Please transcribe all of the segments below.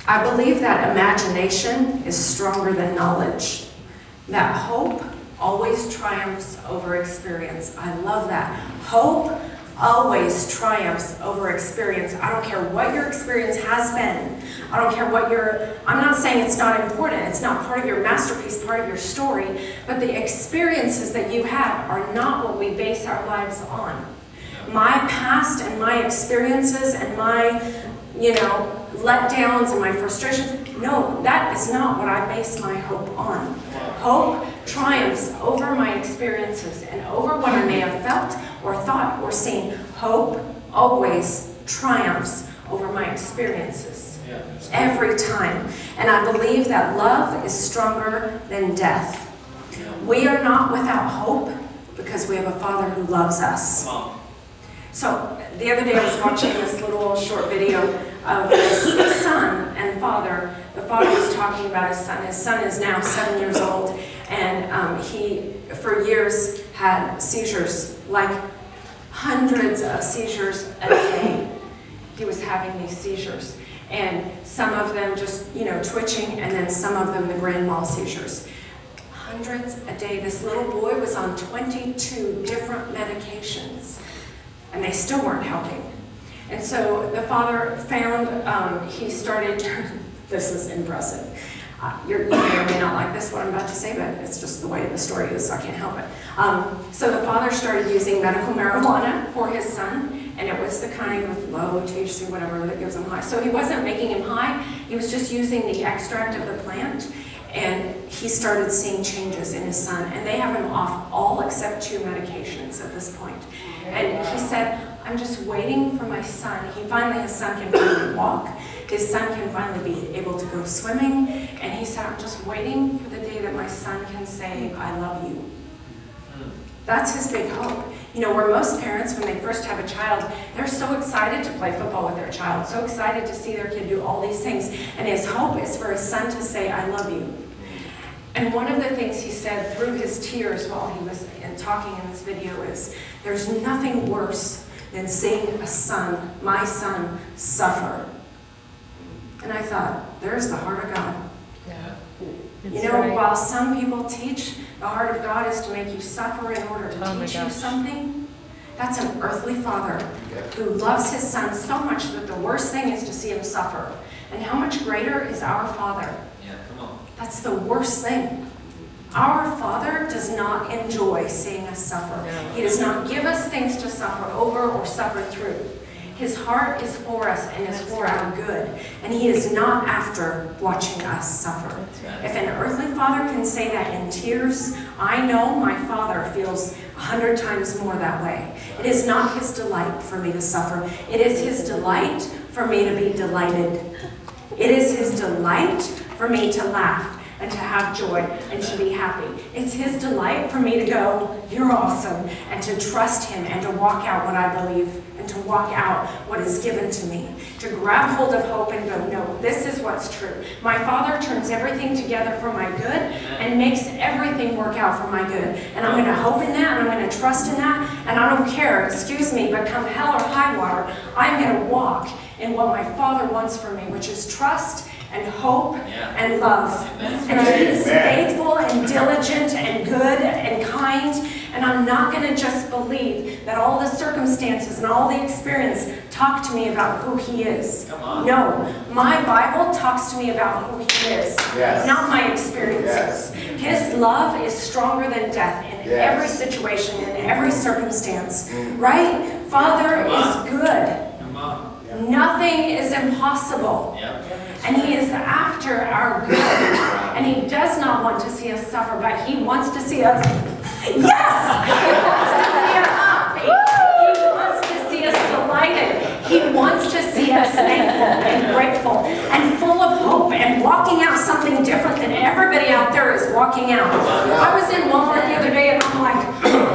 I believe that imagination is stronger than knowledge. That hope always triumphs over experience. I love that. Hope always triumphs over experience. I don't care what your experience has been. I don't care what I'm not saying it's not important. It's not part of your masterpiece, part of your story. But the experiences that you have are not what we base our lives on. My past and my experiences and my, letdowns and my frustrations, no, that is not what I base my hope on. Hope triumphs over my experiences and over what I may have felt or thought or seen. Hope always triumphs over my experiences. Every time. And I believe that love is stronger than death. We are not without hope because we have a Father who loves us. So the other day I was watching this little short video of this son and father. The father was talking about his son. His son is now 7 years old, and he, for years, had seizures, like hundreds of seizures a day. He was having these seizures, and some of them just, twitching, and then some of them the grand mal seizures. Hundreds a day. This little boy was on 22 different medications, and they still weren't helping. And so the father found, he started, this is impressive. You may or may not like this, what I'm about to say, but it's just the way the story is, so I can't help it. So the father started using medical marijuana for his son, and it was the kind with low THC, whatever, that gives him high. So he wasn't making him high, he was just using the extract of the plant, and he started seeing changes in his son, and they have him off all except 2 medications at this point. And he said, I'm just waiting for my son. His son can finally walk. His son can finally be able to go swimming. And he said, I'm just waiting for the day that my son can say, I love you. That's his big hope. Where most parents, when they first have a child, they're so excited to play football with their child, so excited to see their kid do all these things. And his hope is for his son to say, I love you. And one of the things he said through his tears while he was talking in this video is, there's nothing worse than seeing a son, my son, suffer. And I thought, there's the heart of God. Yeah. Right. While some people teach the heart of God is to make you suffer in order to teach you something, that's an earthly father who loves his son so much that the worst thing is to see him suffer. And how much greater is our Father? That's the worst thing. Our Father does not enjoy seeing us suffer. He does not give us things to suffer over or suffer through. His heart is for us and is for our good. And he is not after watching us suffer. If an earthly father can say that in tears, I know my Father feels 100 times more that way. It is not his delight for me to suffer. It is his delight for me to be delighted. It is his delight for me to laugh and to have joy and to be happy. It's his delight for me to go, you're awesome, and to trust him and to walk out what I believe and to walk out what is given to me. To grab hold of hope and go, no, this is what's true. My Father turns everything together for my good and makes everything work out for my good. And I'm going to hope in that, and I'm going to trust in that, and I don't care, excuse me, but come hell or high water, I'm going to walk in what my Father wants for me, which is trust and hope and love. And he is faithful and diligent and good and kind. And I'm not going to just believe that all the circumstances and all the experience talk to me about who he is. No, my Bible talks to me about who he is, not my experiences. His love is stronger than death in every situation, in every circumstance. Right? Father is good. Nothing is impossible. And he is after our good. And he does not want to see us suffer, but he wants to see us, he wants to see us happy. He wants to see us delighted. He wants to see us thankful and grateful and full of hope and walking out something different than everybody out there is walking out. I was in Walmart the other day and I'm like,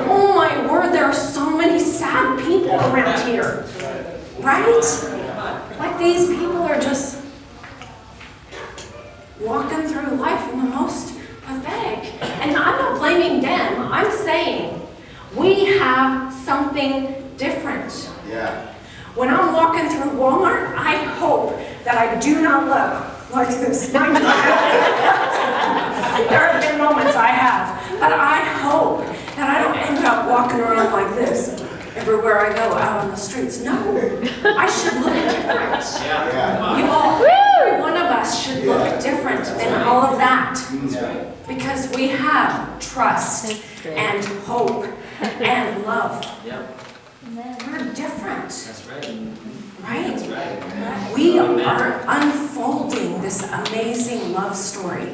oh my word, there are so many sad people around here. Right? Like these people are just walking through life in the most pathetic. And I'm not blaming them. I'm saying we have something different. When I'm walking through Walmart, I hope that I do not look like this. Mind you, I have. There have been moments I have, but I hope that I don't end up walking around like this everywhere I go out on the streets. No, I should look different. You all, every one of us should look different than all of that. Because we have trust and hope and love. We're different. That's right. Right? That's right. We are unfolding this amazing love story.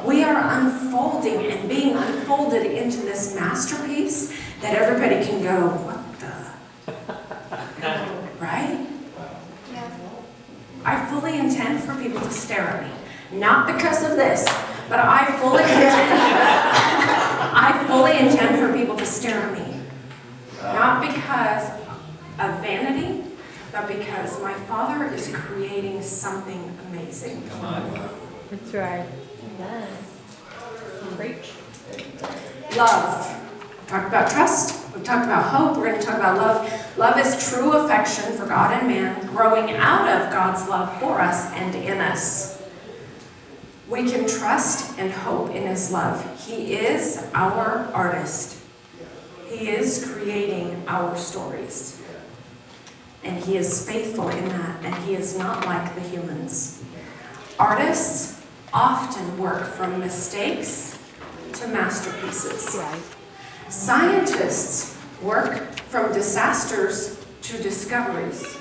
We are unfolding and being unfolded into this masterpiece that everybody can go, what the? Right? I fully intend for people to stare at me. Not because of this, but I fully intend for people to stare at me. Not because of vanity, but because my Father is creating something amazing. Come on. That's right. Yes. Preach. Love. We've talked about trust. We've talked about hope. We're going to talk about love. Love is true affection for God and man, growing out of God's love for us and in us. We can trust and hope in His love. He is our artist. He is creating our stories. And He is faithful in that, and He is not like the humans. Artists often work from mistakes to masterpieces. Right. Scientists work from disasters to discoveries.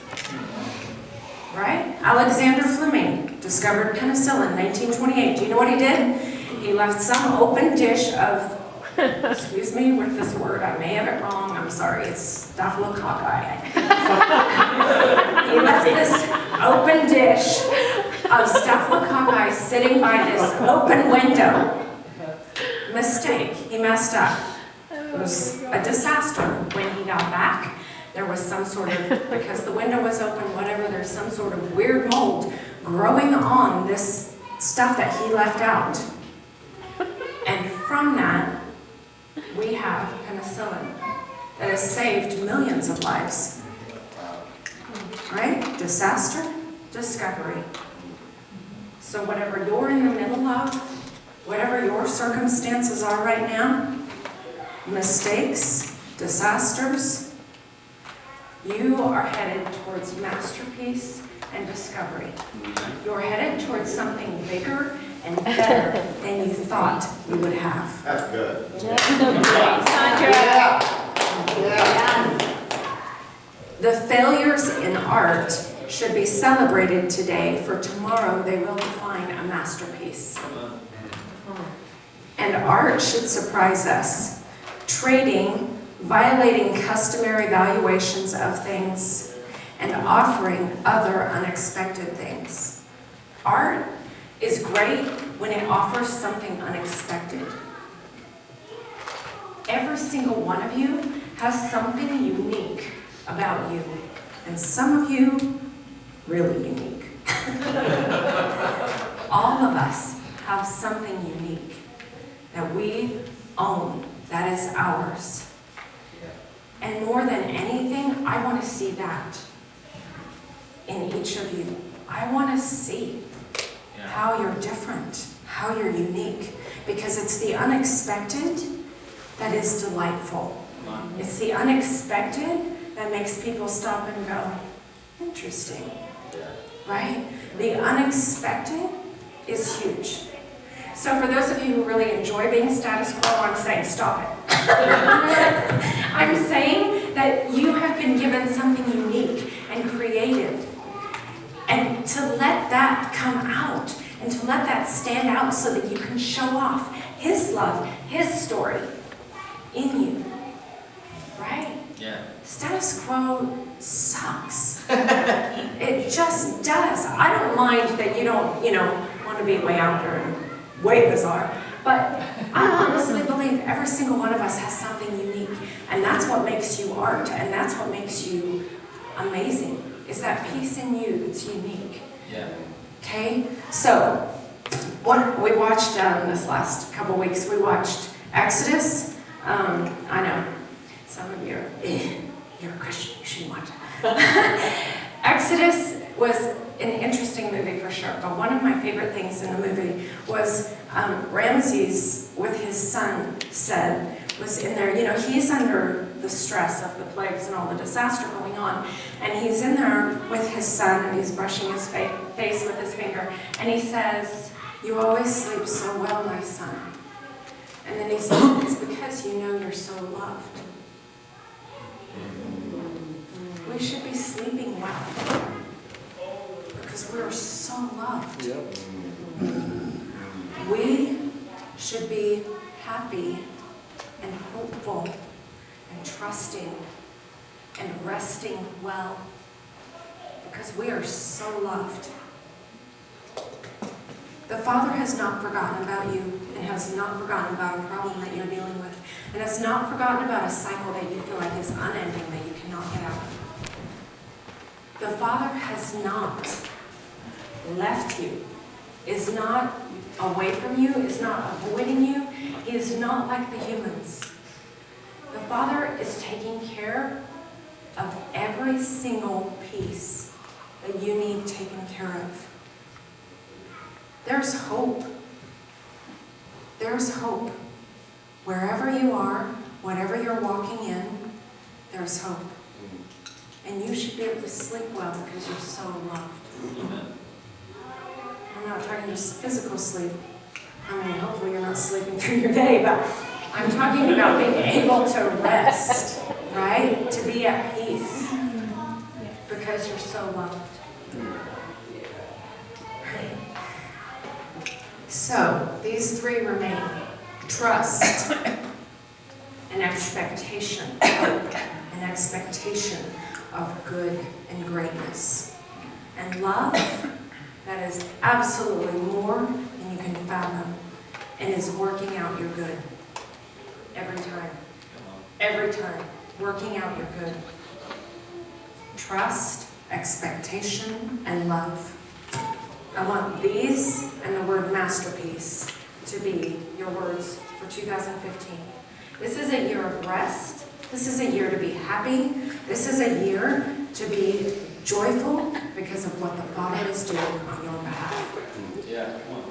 Right? Alexander Fleming discovered penicillin in 1928. Do you know what he did? He left some open dish of, excuse me with this word, I may have it wrong, I'm sorry, it's staphylococci. He left this open dish of staphylococci sitting by this open window. Mistake. He messed up. It was a disaster. When he got back, there was some sort of, because the window was open, whatever, there's some sort of weird mold growing on this stuff that he left out. And from that, we have penicillin that has saved millions of lives. Right? Disaster, discovery. So whatever you're in the middle of, whatever your circumstances are right now, mistakes, disasters, you are headed towards masterpiece and discovery. You're headed towards something bigger and better than you thought you would have. That's good. The failures in art should be celebrated today, for tomorrow they will define a masterpiece. And art should surprise us, trading, violating customary valuations of things, and offering other unexpected things. Art is great when it offers something unexpected. Every single one of you has something unique about you, and some of you really unique. All of us have something unique that we own, that is ours. And more than anything, I want to see that in each of you. I want to see how you're different, how you're unique, because it's the unexpected that is delightful. It's the unexpected that makes people stop and go, interesting, right? The unexpected is huge. So for those of you who really enjoy being status quo, I'm saying stop it. I'm saying that you have been given something unique and creative. And to let that come out, and to let that stand out so that you can show off His love, His story in you. Right? Yeah. Status quo sucks. It just does. I don't mind that you don't, want to be way out there and way bizarre. But I honestly believe every single one of us has something unique. And that's what makes you art, and that's what makes you amazing. Is that piece in you that's unique. Yeah. Okay? So, we watched this last couple weeks, we watched Exodus. I know, some of you are, you're a Christian, you shouldn't watch it. Exodus was an interesting movie for sure, but one of my favorite things in the movie was Ramses, with his son, was in there, he's under the stress of the plagues and all the disaster going on, and he's in there with his son, and he's brushing his face with his finger, and he says, "You always sleep so well, my son." And then he says, "It's because you know you're so loved." We should be sleeping well because we're so loved. Yep. We should be happy and hopeful and trusting and resting well because we are so loved. The Father has not forgotten about you and has not forgotten about a problem that you're dealing with and has not forgotten about a cycle that you feel like is unending that you cannot get out of. The Father has not left you, is not away from you, is not avoiding you. He is not like the humans. The Father is taking care of every single piece that you need taken care of. There's hope. There's hope. Wherever you are, whatever you're walking in, there's hope. And you should be able to sleep well because you're so loved. I'm not talking just physical sleep. I mean, hopefully you're not sleeping through your day, but I'm talking about being able to rest, right? To be at peace because you're so loved. So, these three remain: trust, an expectation, hope, an expectation of good and greatness, and love that is absolutely more than you can fathom and is working out your good every time. Every time, working out your good. Trust, expectation, and love. I want these and the word masterpiece to be your words for 2015. This is a year of rest. This is a year to be happy. This is a year to be joyful because of what the Father is doing on your behalf. Yeah, come on.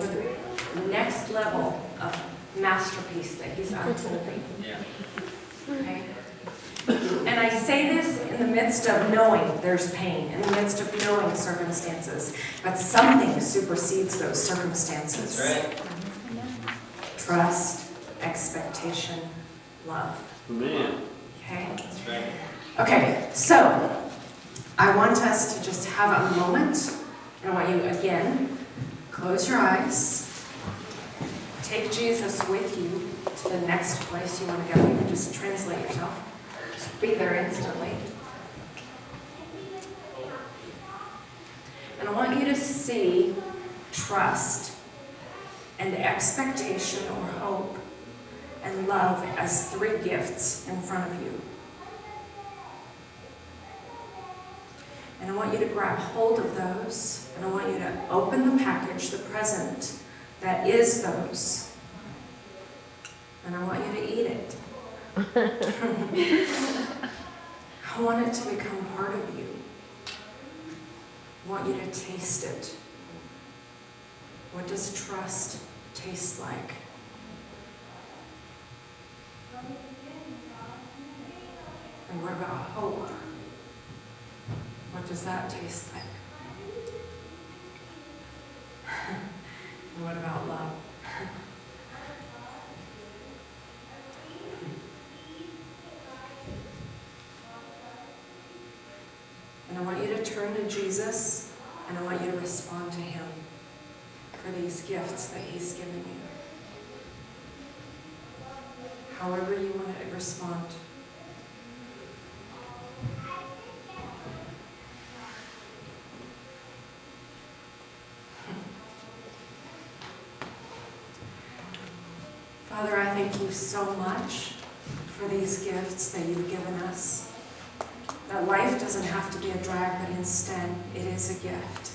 For the next level of masterpiece that He's unfolding. Yeah. Okay? And I say this in the midst of knowing there's pain, in the midst of knowing circumstances, but something supersedes those circumstances. That's right. Trust, expectation, love. Man. Okay? That's right. Okay, so I want us to just have a moment, and I want you again, close your eyes, take Jesus with you to the next place you want to go. You can just translate yourself. Just be there instantly. And I want you to see trust and expectation or hope and love as three gifts in front of you. And I want you to grab hold of those, and I want you to open the package, the present that is those. And I want you to eat it. I want it to become part of you. I want you to taste it. What does trust taste like? And what about hope? What does that taste like? And what about love? And I want you to turn to Jesus, and I want you to respond to Him for these gifts that He's given you. However you want to respond. Father, I thank you so much for these gifts that you've given us. That life doesn't have to be a drag, but instead it is a gift.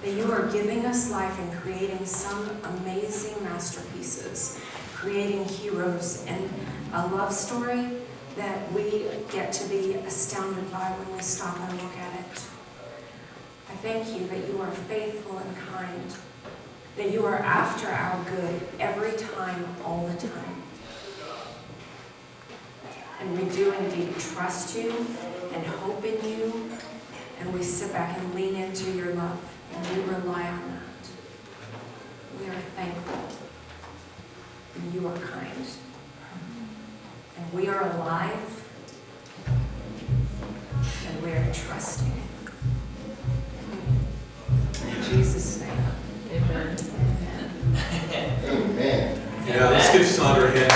That you are giving us life and creating some amazing masterpieces, creating heroes and a love story that we get to be astounded by when we stop and look at it. thank you that you are faithful and kind, that you are after our good every time, all the time. And we do indeed trust you and hope in you, and we sit back and lean into your love, and we rely on that. We are thankful, and you are kind. And we are alive, and we are trusting. In Jesus' name. Amen. Amen. Yeah, let's give Saundra a hand.